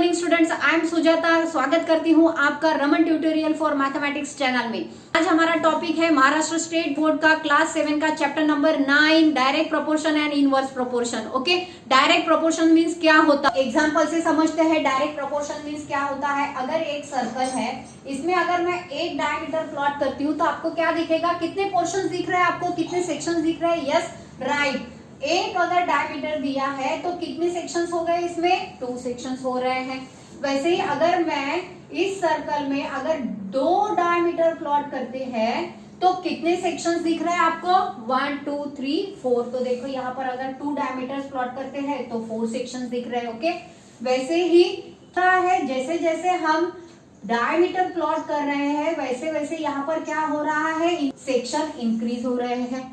Morning students, I am Sujata. स्वागत करती हूँ आपका Raman tutorial for mathematics channel में। आज हमारा टॉपिक है महाराष्ट्र स्टेट बोर्ड का क्लास 7 का chapter number 9, direct proportion and inverse proportion. Okay, direct proportion means क्या होता है, एग्जांपल से समझते हैं। डायरेक्ट प्रोपोर्शन मींस क्या होता है, अगर एक सर्कल है, इसमें अगर मैं एक डायमीटर प्लॉट करती हूँ तो आपको क्या दिखेगा, कितने पोर्शंस दिख रहे हैं आपको, कितने सेक्शंस दिख रहे हैं। यस राइट, एक अगर डायमीटर दिया है तो कितने सेक्शंस हो गए, इसमें 2 सेक्शंस हो रहे हैं। वैसे ही अगर मैं इस सर्कल में अगर 2 डायमीटर प्लॉट करते हैं तो कितने सेक्शंस दिख रहे हैं आपको, 1 2 3 4। तो देखो यहाँ पर अगर 2 डायमीटर्स प्लॉट करते हैं तो 4 सेक्शंस दिख रहे हैं। ओके, वैसे ही है, जैसे जैसे हम डायमीटर प्लॉट कर रहे हैं वैसे वैसे यहाँ पर क्या हो रहा है, सेक्शन इंक्रीज हो रहे हैं।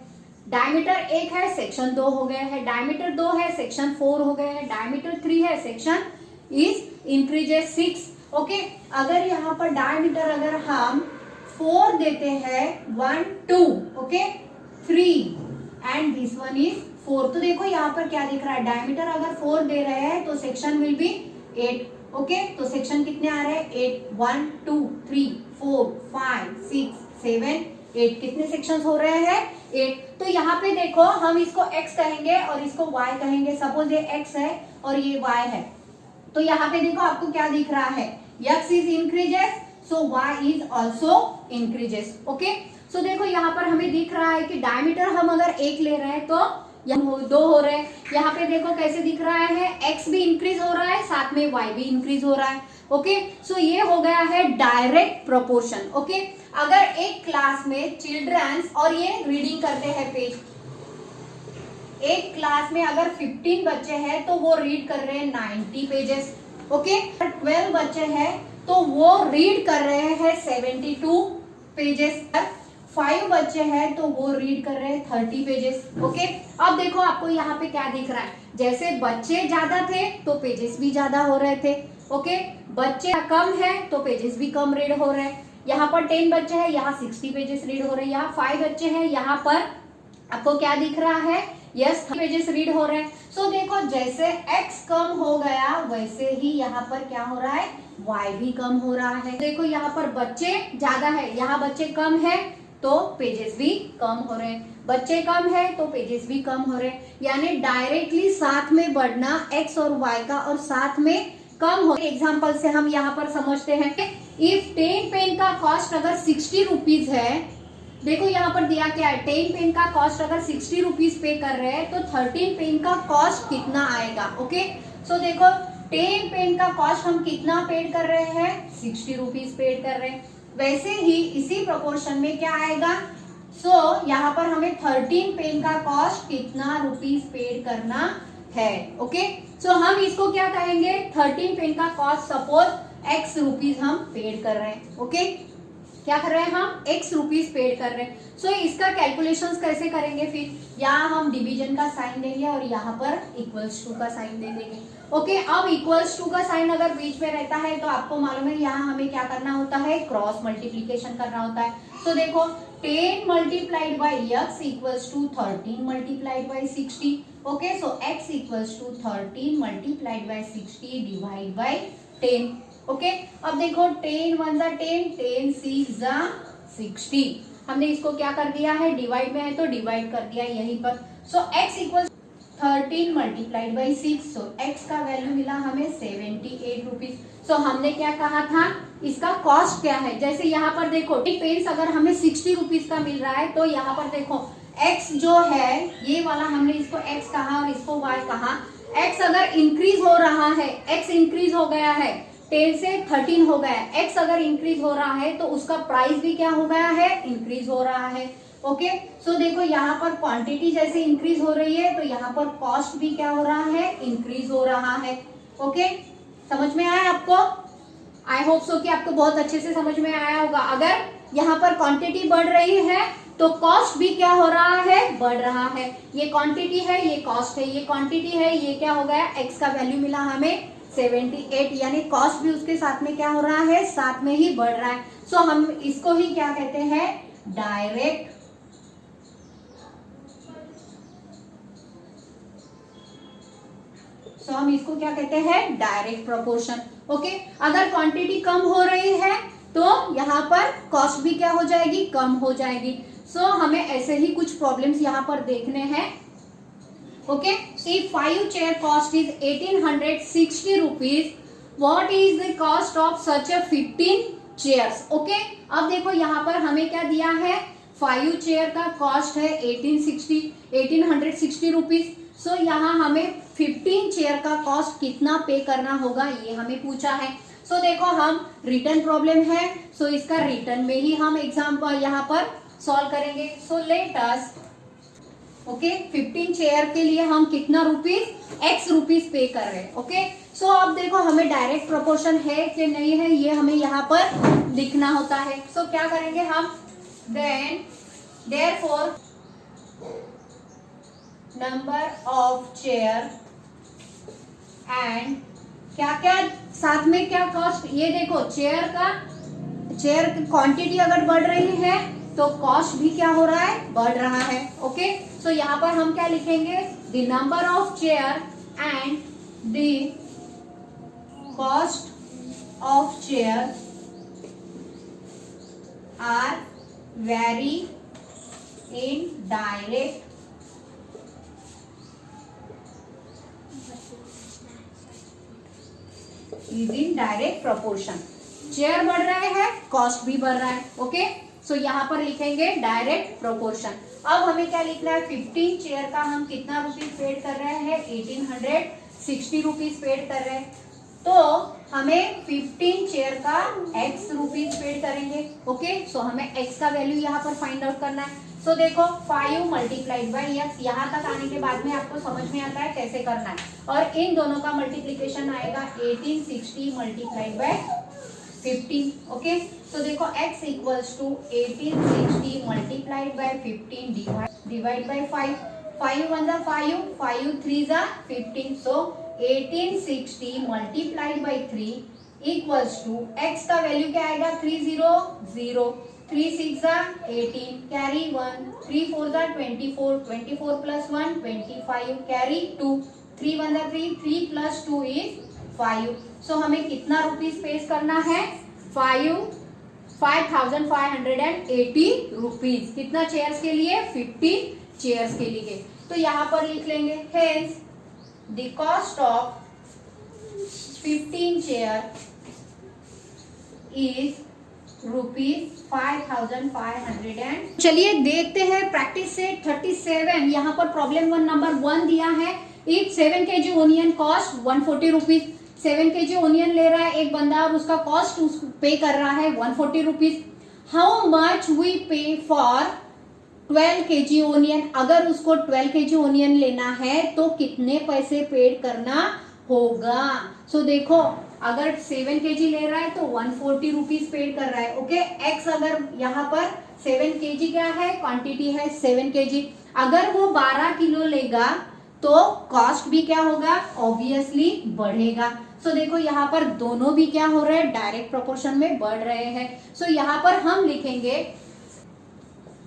डायमीटर 1 है, सेक्शन 2 हो गए हैं। डायमीटर 2 है, सेक्शन 4 हो गए हैं। डायमीटर 3 है, सेक्शन इज इंक्रीजेस 6। ओके, अगर यहाँ पर डायमीटर अगर हम 4 देते हैं, 1 2 okay 3 and this one is 4, तो देखो यहाँ पर क्या दिख रहा है, डायमीटर अगर 4 दे रहे हैं तो सेक्शन विल बी 8। ओके, तो सेक्शन कितने आ रहे हैं, 8 1 2 3 4 5 6 7 8, कितने सेक्शंस हो रहे हैं, 8। तो यहाँ पे देखो हम इसको x कहेंगे और इसको y कहेंगे। सपोज ये x है और ये y है, तो यहाँ पे देखो आपको क्या दिख रहा है, x is increases so y is also increases. Okay, so देखो यहाँ पर हमें दिख रहा है कि डायमीटर हम अगर 1 ले रहे हैं तो यहाँ 2 हो रहे हैं। यहाँ पे देखो कैसे दिख रहा है, x भी इंक्रीज हो रहा है, साथ में y भी इंक्रीज हो रहा है। ओके, सो ये हो गया है डायरेक्ट प्रोपोर्शन। ओके, अगर एक क्लास में चिल्ड्रंस, और ये रीडिंग करते हैं पेज, एक क्लास में अगर 15 बच्चे हैं तो वो रीड कर रहे हैं 90 पेजेस। ओके, 12 बच्चे हैं तो वो रीड कर रहे हैं 72 पेजेस। 5 बच्चे हैं तो वो रीड कर रहे हैं 30 पेजेस। ओके, अब देखो आपको यहाँ पे क्या दिख रहा है, जैसे बच्चे ज्यादा थे तो पेजेस भी ज्यादा हो रहे थे। ओके, बच्चे कम है तो पेजेस भी कम रीड हो रहे हैं। यहाँ पर 10 बच्चे हैं, यहाँ 60 पेजेस रीड हो रहे हैं। यहाँ 5 बच्चे हैं, यहाँ पर आपको क्या दिख रहा है, यस 30 पेजेस रीड हो रहे हैं। सो देखो जैसे x कम हो गया वैसे ही यहाँ पर क्या हो रहा है, y भी कम हो रहा है। देखो यहाँ पर बच्चे ज्यादा है, यहाँ बच्चे कम है तो पेजेस भी कम हो रहे हैं, बच्चे कम है तो पेजेस भी कम हो रहे हैं। यानी डायरेक्टली साथ में बढ़ना x और y का और साथ में कम हो। एग्जाम्पल से हम यहाँ पर समझते हैं, इफ 10 पेन का कॉस्ट अगर 60 रुपीज है, देखो यहाँ पर दिया क्या है, 10 पेन का कॉस्ट अगर 60 रुपीज पे कर रहे हैं तो 13 पेन का कॉस्ट कितना आएगा। ओके, सो देखो 10 पेन का कॉस्ट हम कितना पेड कर रहे हैं, 60 रुपीज पेड कर रहे हैं। वैसे ही इसी प्रोपोर्शन में क्या आएगा, सो यहाँ पर हमें 13 पेन का कॉस्ट कितना रुपीज पेड करना है। ओके, सो हम इसको क्या कहेंगे, 13 पेन का कॉस्ट सपोज x रुपीज हम पेड कर रहे हैं। ओके, क्या कर रहे हैं हम, x रुपीज पेड कर रहे हैं। सो इसका कैलकुलेशंस कैसे करेंगे, फिर यहाँ हम डिवीजन का साइन देंगे और यहाँ पर इक्वल्स टू का साइन दे देंगे। ओके, अब इक्वल्स टू का साइन अगर बीच में रहता है तो आपको मालूम है यहाँ हमें क्या करना होता है, क्रॉस मल्टीप्लीकेशन करना होता है। तो देखो 10 multiplied by x equals to 13 multiplied by 60। Okay, so x equals to 13 multiplied by 60 divide by 10। Okay, अब देखो 10 1 जा 10, 10 6 जा 60। हमने इसको क्या कर दिया है, डिवाइड में है तो डिवाइड कर दिया यहीं पर। सो x equals 13 multiplied by 6, so x का वैल्यू मिला हमें 78 रुपीज। सो हमने क्या कहा था, इसका कॉस्ट क्या है, जैसे यहाँ पर देखो पेन्स अगर हमें 60 रुपीज का मिल रहा है तो यहाँ पर देखो x जो है ये वाला, हमने इसको x कहा और इसको y कहा। x अगर इंक्रीज हो रहा है, x इंक्रीज हो गया है, 10 से 13 हो गया, x अगर इंक्रीज हो रहा है तो उसका प्राइस भी क्या हो गया है, इंक्रीज हो रहा है। ओके, सो देखो यहाँ पर क्वांटिटी जैसे इंक्रीज हो रही है तो यहाँ पर कॉस्ट भी क्या हो रहा है, इंक्रीज हो रहा है। ओके, समझ में आया आपको, आई होप सो कि आपको बहुत अच्छे से समझ में आया होगा। अगर यहाँ पर क्वांटिटी बढ़ रही है तो कॉस्ट भी क्या हो रहा है, बढ़ रहा है। ये क्वांटिटी है, ये कॉस्ट है, ये क्वांटिटी है, ये क्या हो गया, x का वैल्यू मिला हमें 78, यानी कॉस्ट भी उसके साथ में क्या हो रहा है, साथ में ही बढ़ रहा है। सो हम इसको ही क्या कहते हैं, डायरेक्ट सो हम इसको क्या कहते हैं, डायरेक्ट प्रोपोर्शन। ओके, अगर क्वांटिटी कम हो रही है तो यहाँ पर कॉस्ट भी क्या हो जाएगी, कम हो जाएगी। सो हमें ऐसे ही कुछ प्रॉब्लम्स यहाँ पर देखने हैं। Okay, if 5 chair cost is 1860 rupees, what is the cost of such a 15 chairs. Okay, अब देखो यहाँ पर हमें क्या दिया है, 5 चेयर का कॉस्ट है 1860 रुपीज। सो यहाँ हमें 15 चेयर का कॉस्ट कितना पे करना होगा ये हमें पूछा है। सो देखो हम रिटर्न प्रॉब्लम है, सो इसका रिटर्न में ही हम एग्जाम्पल यहाँ पर सॉल्व करेंगे। So let us, okay, 15 chair के लिए हम कितना रुपीज, x रुपीज पे कर रहे हैं। ओके, सो अब देखो हमें डायरेक्ट प्रोपोर्शन है कि नहीं है ये हमें यहाँ पर लिखना होता है। सो क्या करेंगे हम, then therefore number of chair and क्या क्या साथ में क्या कॉस्ट, ये देखो चेयर क्वांटिटी अगर बढ़ रही है तो कॉस्ट भी क्या हो रहा है, बढ़ रहा है। ओके, सो यहाँ पर हम क्या लिखेंगे, the number of chair and the cost of chair are vary in direct is in direct proportion. Chair बढ़ रहे हैं, कॉस्ट भी बढ़ रहा है। ओके, सो यहाँ पर लिखेंगे डायरेक्ट प्रोपोर्शन। अब हमें क्या लिखना है, 15 चेयर का हम कितना रुपीज पेड कर रहे हैं, 1860 रुपीज पेड कर रहे हैं। तो हमें 15 चेयर का x रुपीज पेड करेंगे। ओके, सो हमें x का वैल्यू यहाँ पर फाइंड आउट करना है। सो देखो 5 मल्टीप्लाइड बाई x, यहाँ तक आने के बाद में आपको समझ में आता है कैसे करना है। और इन दोनों का मल्टीप्लीकेशन आएगा 1860 मल्टीप्लाइड बाय 15। ओके, तो देखो x equals to 1860 multiplied by 15 divide by 5। 5 1 जा 5, 5 3 जा 15। So 1860 multiplied by 3 equals to x का वैल्यू क्या आएगा, 300, 3 6 जा 18, कैरी 1, 3 4 जा 24, 24 प्लस 1 25, कैरी 2, 3 1 जा 3, 3 प्लस 2 इज 5। सो हमें कितना रुपीज पेस करना है, 5580 रुपीज। कितना चेयर्स के लिए, 50 चेयर्स के लिए। तो यहाँ पर लिख लेंगे, hence the cost of 15 chair is ₹5500। चलिए देखते हैं प्रैक्टिस से 37। यहाँ पर प्रॉब्लम 1 नंबर 1 दिया है। If 7 kg onion cost 140 rupees, 7 kg onion ले रहा है एक बंदा और उसका कॉस्ट पे कर रहा है 140 रुपीज। हाउ मच वी पे फॉर 12 kg ओनियन, अगर उसको 12 kg ओनियन लेना है तो कितने पैसे पेड करना होगा। सो देखो अगर 7 kg ले रहा है तो 140 रुपीज पेड कर रहा है। ओके, एक्स अगर यहाँ पर 7 kg क्या है, क्वांटिटी है 7 kg। अगर वो 12 किलो लेगा तो कॉस्ट भी क्या होगा, ऑब्वियसली बढ़ेगा। सो देखो यहाँ पर दोनों भी क्या हो रहे हैं, डायरेक्ट प्रोपोर्शन में बढ़ रहे हैं। सो यहाँ पर हम लिखेंगे,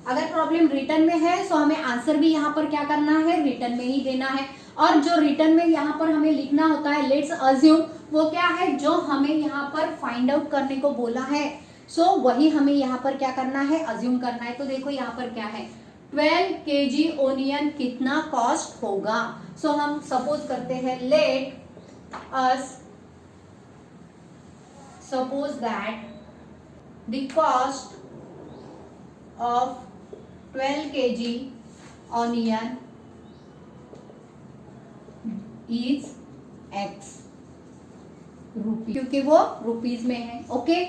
अगर प्रॉब्लम रिटर्न में है तो हमें आंसर भी यहाँ पर क्या करना है, रिटर्न में ही देना है। और जो रिटर्न में यहाँ पर हमें लिखना होता है, लेट्स अज्यूम, वो क्या है, जो हमें यहाँ पर फाइंड आउट करने को बोला है। सो वही हमें यहाँ पर क्या करना है, अज्यूम करना है। तो देखो यहाँ पर क्या है, 12 kg ओनियन कितना कॉस्ट होगा। सो हम सपोज करते हैं, let us suppose that the cost of 12 kg onion is x रुपी, क्योंकि वो रुपीज में है। ओके,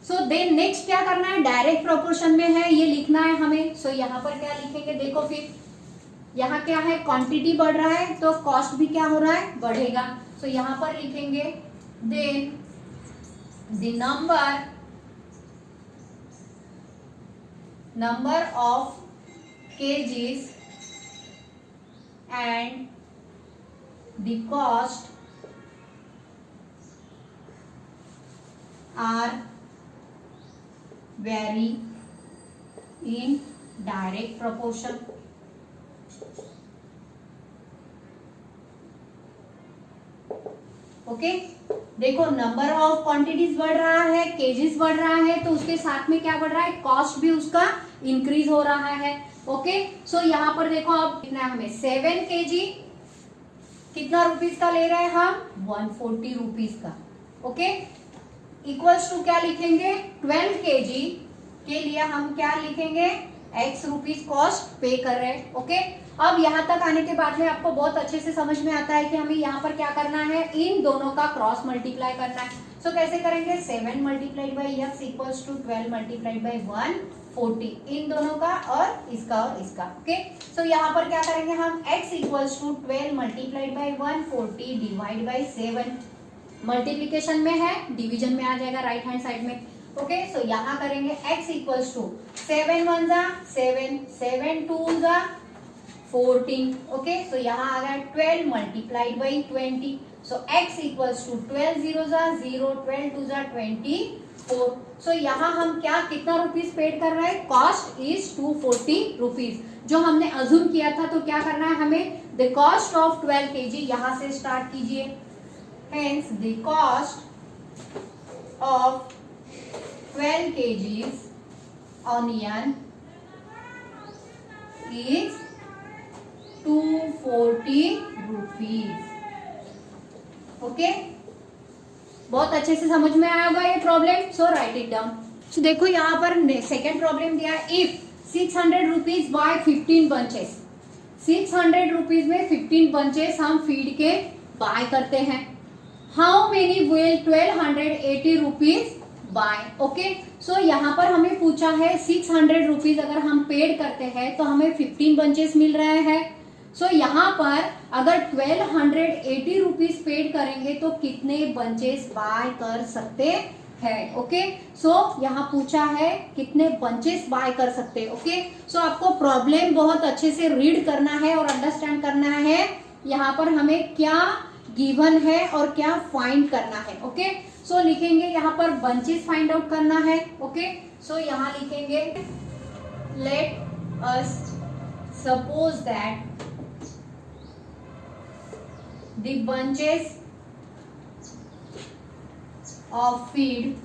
सो देन नेक्स्ट क्या करना है, डायरेक्ट प्रोपोर्शन में है ये लिखना है हमें। सो यहाँ पर क्या लिखेंगे, देखो फिर यहाँ क्या है, क्वांटिटी बढ़ रहा है तो कॉस्ट भी क्या हो रहा है, बढ़ेगा। सो यहाँ पर लिखेंगे, then the number of kgs and the cost are vary in direct proportion। Okay, देखो नंबर ऑफ क्वांटिटीज बढ़ रहा है, केजीज बढ़ रहा है, तो उसके साथ में क्या बढ़ रहा है, कॉस्ट भी उसका इंक्रीज हो रहा है। ओके, सो यहाँ पर देखो अब कितना है हमें 7 केजी कितना रुपीज का ले रहे हैं हम 140 रुपीज का। ओके, इक्वल्स टू क्या लिखेंगे 12 केजी के लिए हम क्या लिखेंगे x रुपीज कॉस्ट पे कर रहे हैं। ओके, अब यहाँ तक आने के बाद में आपको बहुत अच्छे से समझ में आता है कि हमें यहाँ पर क्या करना है, इन दोनों का क्रॉस मल्टीप्लाई करना है। सो कैसे करेंगे 7 multiplied by x equals to 12 multiplied by 140, इन दोनों का और इसका। ओके, सो यहाँ पर क्या करेंगे हम x equals to 12 multiplied by 140 divide by 7, multiplication में है डिवीजन में आ जाएगा राइट हैंड साइड में। ओके, सो यहाँ करेंगे x इक्वल्स टू 7 1 जा 7, 7 2 जा 14। ओके, सो यहाँ आ गया 12 multiplied by 20, so x equals to 12 0 जा 0, 12 2 जा 24। सो यहाँ हम क्या कितना रुपीज पेड कर रहे हैं, कॉस्ट इज 240 रुपीज, जो हमने अज्यूम किया था। तो क्या करना है हमें, द कॉस्ट ऑफ 12 केजी यहाँ से स्टार्ट कीजिए। Hence, the cost of 12 kgs onion is 240 rupees. Okay? बहुत अच्छे से समझ में आया होगा ये problem, so write it down. तो देखो यहाँ पर सेकेंड प्रॉब्लम दिया है, if 600 rupees by 15 bunches, 600 rupees में 15 बंचेस हम फीड के बाय करते हैं, how many will 1280 rupees buy. Okay, so यहाँ पर हमें पूछा है 600 रुपीज अगर हम पेड करते हैं तो हमें 15 बंचेस मिल रहे हैं। सो यहाँ पर अगर 1280 रुपीज पेड करेंगे तो कितने बंचेस बाय कर सकते हैं। ओके, सो यहाँ पूछा है कितने बंचेस बाय कर सकते हैं। ओके, सो आपको प्रॉब्लम बहुत अच्छे से रीड करना है और अंडरस्टैंड करना है, यहाँ पर हमें क्या गिवन है और क्या फाइंड करना है। ओके, सो लिखेंगे यहाँ पर बंचेस फाइंड आउट करना है। ओके, सो यहाँ लिखेंगे let us suppose that the bunches of feed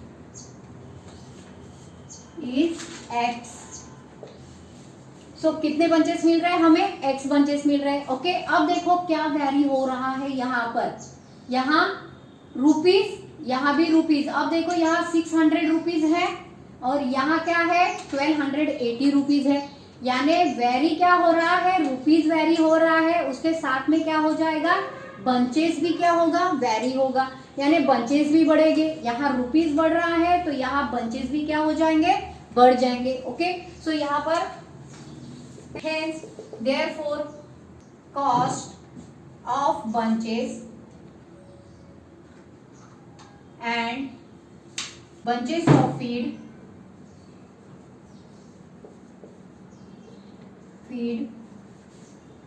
is x। सो कितने बंचेस मिल रहे हैं हमें, x बंचेस मिल रहे हैं। ओके, अब देखो क्या वैरी हो रहा है यहाँ पर, यहाँ रुपीज, यहाँ भी रुपीज। अब देखो यहाँ 600 रुपीज है और यहाँ क्या है 1280 रुपीज है, यानी वेरी क्या हो रहा है, रुपीज वेरी हो रहा है, उसके साथ में क्या हो जाएगा, बंचेस भी क्या होगा, वेरी होगा, यानी बंचेस भी बढ़ेंगे। यहाँ रुपीज बढ़ रहा है तो यहाँ बंचेस भी क्या हो जाएंगे, बढ़ जाएंगे। ओके, सो यहाँ पर hence therefore cost of bunches and bunches of feed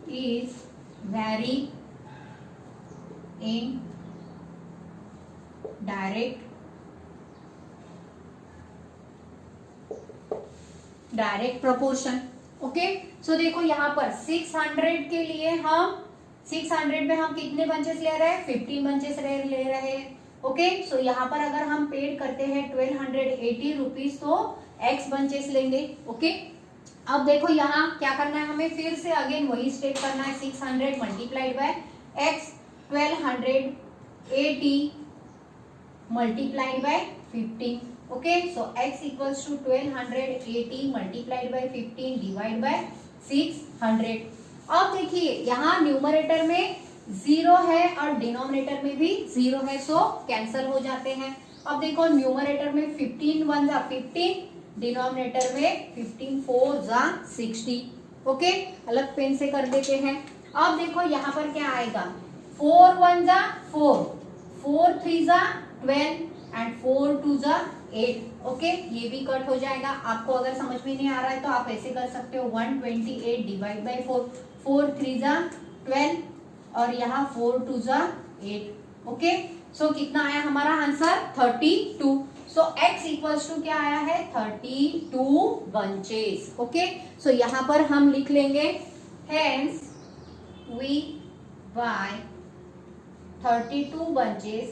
is vary in direct proportion। Okay, so देखो यहाँ पर 600 के लिए हम 600 में हम कितने बंचेस ले रहे हैं, 15 बंचेस ले रहे हैं। ओके, सो यहाँ पर अगर हम पेड करते हैं 1280 रुपीज तो x बंचेस लेंगे। ओके, अब देखो यहाँ क्या करना है हमें, फिर से अगेन वही स्टेप करना है, 600 multiplied by x 1280 multiplied by 15। Okay, so x equals to 1280 multiplied by 15 divide by 600। अब देखिए यहाँ न्यूमरेटर में 0 है और डिनोमिनेटर में भी 0 है, सो कैंसल हो जाते हैं। अब देखो न्यूमरेटर में 15 1 जा 15, डिनोमिनेटर में 15 4 जा 60। ओके, अलग पेन से कर देते हैं। अब देखो यहाँ पर क्या आएगा, 4 1 जा 4, 4 3 जा 12 एंड 4 2 जा 8। ओके, ये भी कट हो जाएगा। आपको अगर समझ में नहीं आ रहा है तो आप ऐसे कर सकते हो, 128 डिवाइड बाई 4, 4 3 जा 12 और यहाँ 4 2 जा 8। ओके, सो कितना आया हमारा answer 32। So x equals to क्या आया है 32 बंचेस। ओके, सो यहाँ पर हम लिख लेंगे hence we buy 32 bunches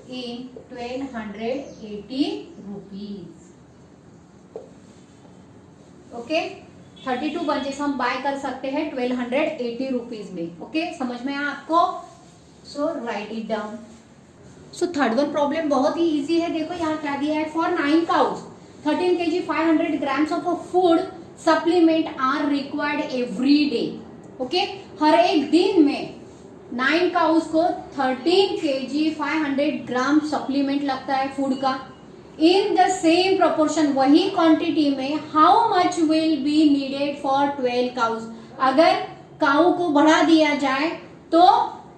in 1280 rupees. Okay 32 bunches हम बाय कर सकते हैं 1280 रुपीज में. ओके समझ में आया आपको? So write it down. So third one problem बहुत ही इजी है. देखो यहाँ क्या दिया है. For 9 cows 13 kg 500 grams of food supplement are required every day. Okay हर एक दिन में 9 cows को 13 kg 500 ग्राम सप्लीमेंट लगता है फूड का. इन द सेम प्रोपोर्शन वही क्वांटिटी में how much will be needed for 12 cows. अगर काऊ को बढ़ा दिया जाए तो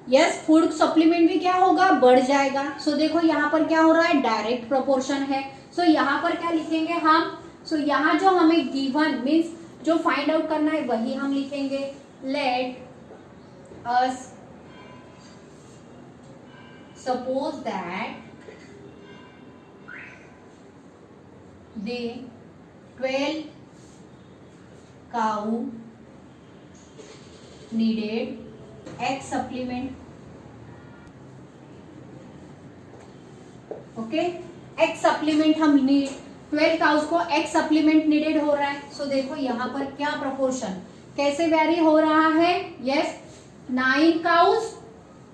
यस फूड सप्लीमेंट भी क्या होगा, बढ़ जाएगा. सो देखो यहाँ पर क्या हो रहा है, डायरेक्ट प्रोपोर्शन है. सो यहाँ पर क्या लिखेंगे हम. सो यहाँ जो हमें गिवन मीन्स जो फाइंड आउट करना है वही हम लिखेंगे. Let us suppose that the 12 cow needed X supplement. Okay X supplement हम 12 काउस को X सप्लीमेंट नीडेड हो रहा है. सो देखो यहाँ पर क्या प्रोपोर्शन कैसे वेरी हो रहा है. यस 9 काउस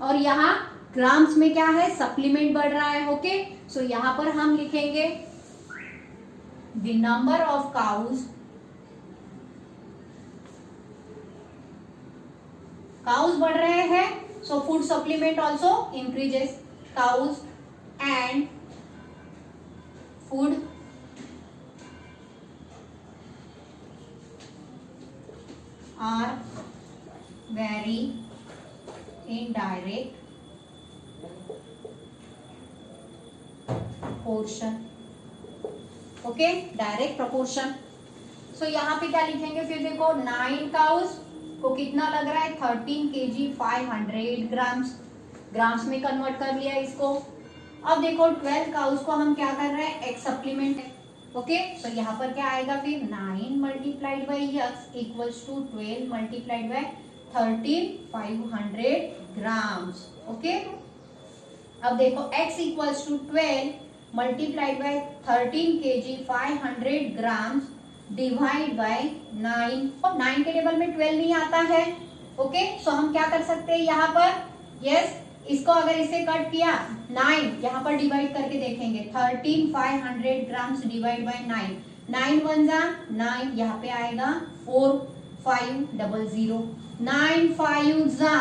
और यहाँ ग्राम्स में क्या है, सप्लीमेंट बढ़ रहा है. ओके सो यहाँ पर हम लिखेंगे the number of cows बढ़ रहे हैं. So food supplement also increases. cows and food are very indirect portion. Okay direct proportion. So यहाँ पे क्या लिखेंगे फिर देखो 9 काउस को कितना लग रहा है, 13 kg 500 ग्राम्स. ग्राम्स में कन्वर्ट कर लिया इसको. अब देखो 12 काउस को हम क्या कर रहे हैं, एक्स सप्लीमेंट है. ओके सो यहाँ पर क्या आएगा फिर 9 multiplied by x equals to 12 multiplied by 13 500 grams. Okay अब देखो x equals to 12 multiplied by 13 kg 500 grams divide by 9. और 9 के टेबल में 12 नहीं आता है. ओके सो हम क्या कर सकते हैं यहाँ पर. यस इसको अगर इसे कट किया 9 यहाँ पर डिवाइड करके देखेंगे. 13 500 ग्राम्स डिवाइड बाय 9. 9 1 जा 9 यहाँ पे आएगा 4 5 00. 9 5 जा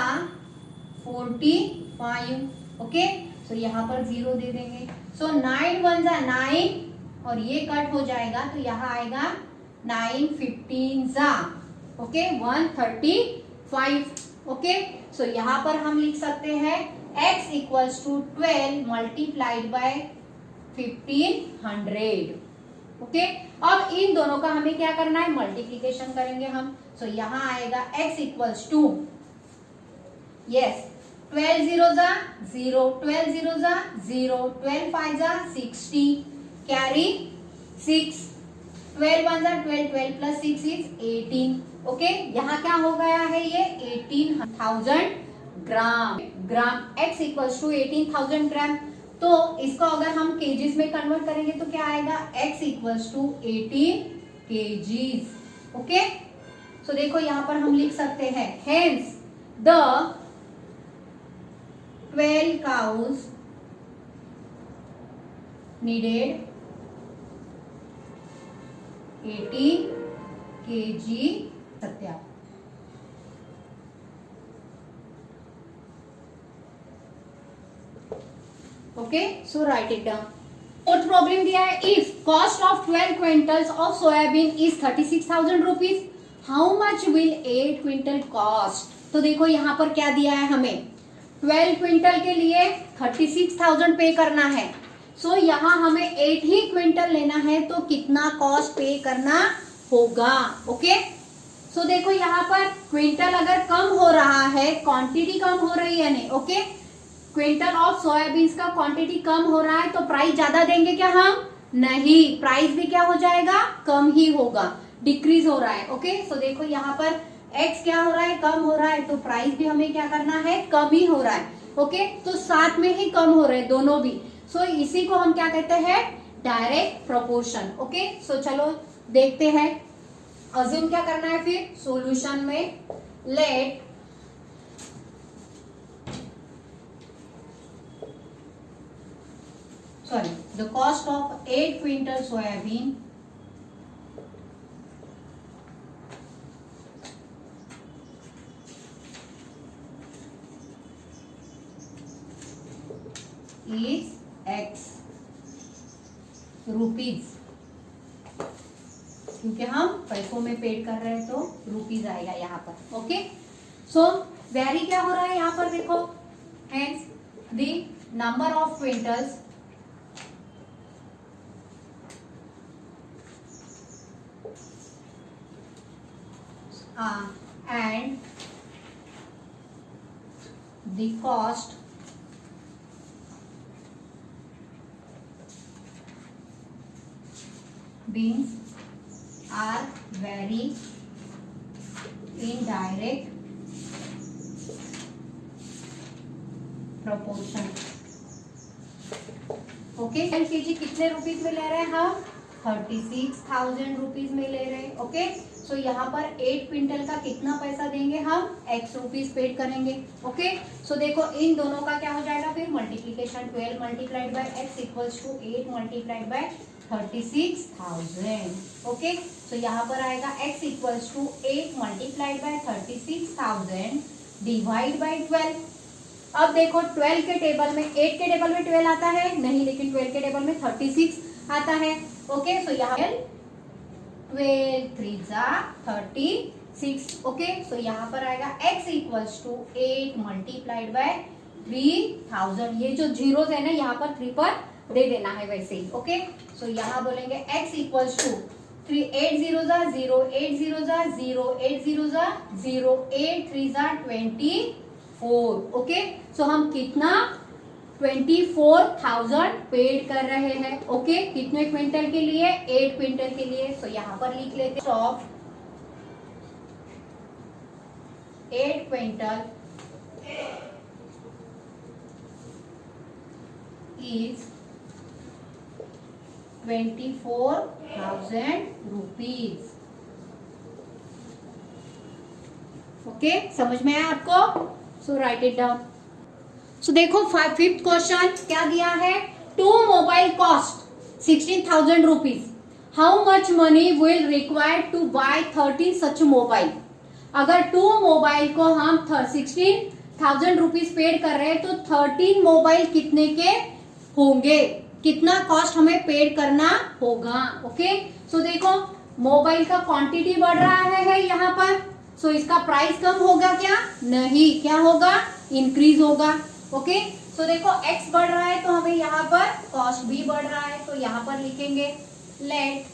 45. ओके सो यहाँ पर 0 दे देंगे. सो 9 1 जा 9 और ये कट हो जाएगा तो यहाँ आएगा 9 15 जा. ओके 135. ओके सो यहाँ पर हम लिख सकते हैं x equals to 12 multiplied by 1500. Okay अब इन दोनों का हमें क्या करना है, मल्टीप्लीकेशन करेंगे हम. सो यहाँ आएगा x इक्वल्स टू यस 12 0 जा 0, 12 0 जा 0, 12 5 जा 60, कैरी 6, 12 1 जा 12, 12 प्लस 6 इज 18. ओके यहाँ क्या हो गया है, ये 18,000 ग्राम. x इक्वल्स टू 18,000 ग्राम. तो इसको अगर हम केजीज में कन्वर्ट करेंगे तो क्या आएगा, x equals to 18 kgs. Okay so देखो यहाँ पर हम लिख सकते हैं hence the 12 cows needed 18 kg सत्या. Okay so write it down. Fourth problem दिया है if cost of 12 quintals of soybean is 36,000 rupees how much will 8 quintal cost. तो देखो यहाँ पर क्या दिया है हमें, 12 क्विंटल के लिए 36,000 पे करना है. सो यहाँ हमें 8 ही क्विंटल लेना है तो कितना कॉस्ट पे करना होगा. ओके सो देखो यहाँ पर क्विंटल अगर कम हो रहा है, क्वांटिटी कम हो रही है नहीं. ओके क्विंटल ऑफ सोयाबीन्स का क्वांटिटी कम हो रहा है तो प्राइस ज्यादा देंगे क्या हम, नहीं, प्राइस भी क्या हो जाएगा, कम ही होगा, डिक्रीज हो रहा है. ओके सो देखो यहाँ पर x क्या हो रहा है, कम हो रहा है तो प्राइस भी हमें क्या करना है, कम ही हो रहा है. ओके, तो साथ में ही कम हो रहे हैं दोनों भी। सो इसी को हम क्या कहते हैं, डायरेक्ट प्रोपोर्शन। ओके, सो चलो देखते हैं। अज्यूम क्या करना है फिर सॉल्यूशन में, let the cost of 8 quintal soybean is x rupees, क्योंकि हम पैसों में पेड कर रहे हैं तो रुपीज आएगा यहाँ पर। ओके, सो वेरी क्या हो रहा है यहाँ पर देखो, hence the number of quintals and the cost beans are very indirect proportion। Okay, KG कितने रुपीज में ले रहे हैं हम, 36,000 रुपीज में ले रहे हैं। ओके, सो यहाँ पर 8 क्विंटल का कितना पैसा देंगे हम, x रुपीज पेड करेंगे। ओके, सो देखो इन दोनों का क्या हो जाएगा फिर multiplication, 12 multiplied by x equals to 8 multiplied by 36,000। Okay, so यहाँ पर आएगा x equals to 8 multiplied by 36,000 divide by 12। अब देखो 12 के टेबल में, 8 के टेबल में 12 आता है नहीं, लेकिन 12 के टेबल में 36 आता है। ओके, सो यहाँ 12 3 जा 36। ओके, सो यहाँ पर आएगा x equals to 8 multiplied by 3000। ये जो जीरोस है ना यहाँ पर 3 पर दे देना है वैसे ही। ओके, सो यहाँ बोलेंगे x इक्वल्स टू 3 8 0 जा 0 8 0 जा 0 8 0 जा 0 8 3 जा 24। ओके, सो हम कितना 24,000 पेड कर रहे हैं। ओके, कितने क्विंटल के लिए, 8 क्विंटल के लिए। सो यहाँ पर लिख लेते हैं ऑफ 8 क्विंटल इज 24,000 रुपीज। ओके, समझ में आया आपको, so write it down. So देखो 5th क्वेश्चन क्या दिया है, 2 mobile cost 16,000 rupees, how much money will required to buy 30 such mobile. अगर 2 मोबाइल को हम 16,000 रुपीज पेड कर रहे हैं तो 13 मोबाइल कितने के होंगे, कितना कॉस्ट हमें पेड करना होगा। ओके, सो देखो मोबाइल का क्वांटिटी बढ़ रहा है यहाँ पर, सो इसका प्राइस कम होगा क्या, नहीं, क्या होगा, इंक्रीज होगा। ओके, सो देखो x बढ़ रहा है तो हमें यहाँ पर कॉस्ट भी बढ़ रहा है, तो यहाँ पर लिखेंगे लेट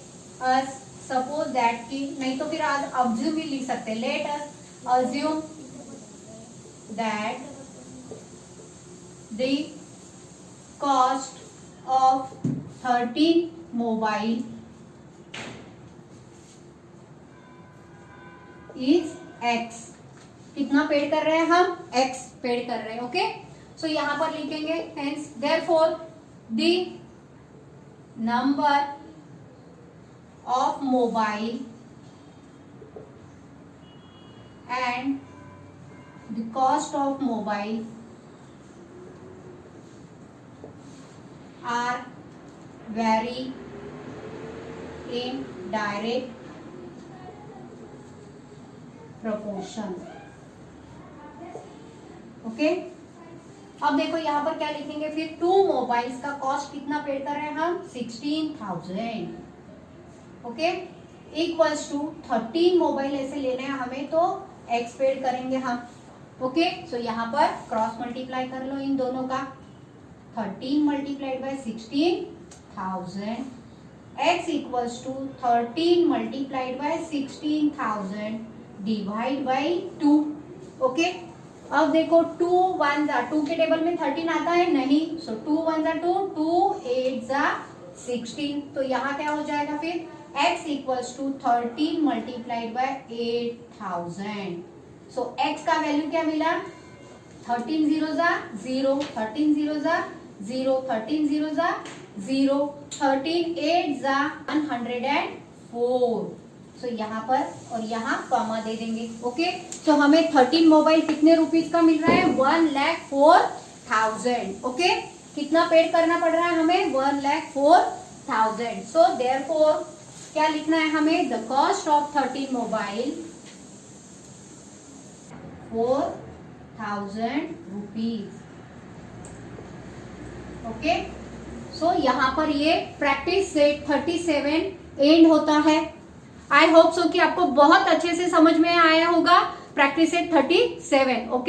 अस सपोज दैट की, नहीं तो फिर आज अज्यूम भी लिख सकते हैं, let us assume that the cost of 13 mobile is x। कितना पेड कर रहे हैं हम, x पेड कर रहे हैं। ओके, सो यहाँ पर लिखेंगे hence therefore the number of mobile and the cost of mobile are vary in direct proportion। Okay, अब देखो यहाँ पर क्या लिखेंगे फिर, 2 मोबाइल्स का कॉस्ट कितना पेड कर रहे हैं हम, 16,000। ओके, इक्वल्स टू 13 मोबाइल ऐसे लेने हैं हमें तो x पेड करेंगे हम। ओके, सो यहाँ पर क्रॉस मल्टीप्लाई कर लो इन दोनों का, 13 multiplied by 16,000 x equals to 13 multiplied by 16,000 divide by 2। Okay, अब देखो 2 1 जा 2 के टेबल में 13 आता है नहीं, सो 2 1 जा 2 2 8 जा 16, तो यहाँ क्या हो जाएगा फिर x equals to 13 multiplied by 8,000। So x का वैल्यू क्या मिला 13 जीरो जा 0, 13 जीरो जा 0, 13 जीरो जा 0, 13 8 जा 104। सो यहाँ पर और यहाँ कॉमा दे देंगे। ओके, तो हमें 13 मोबाइल कितने रुपीज का मिल रहा है? 1,04,000। ओके, कितना पेड करना पड़ रहा है हमें? 1,04,000। सो देयरफॉर क्या लिखना है हमें? The cost of 13 mobile 4,000 rupees. Okay, so यहाँ पर ये प्रैक्टिस सेट 37 एंड होता है। आई होप सो कि आपको बहुत अच्छे से समझ में आया होगा प्रैक्टिस सेट 37। ओके।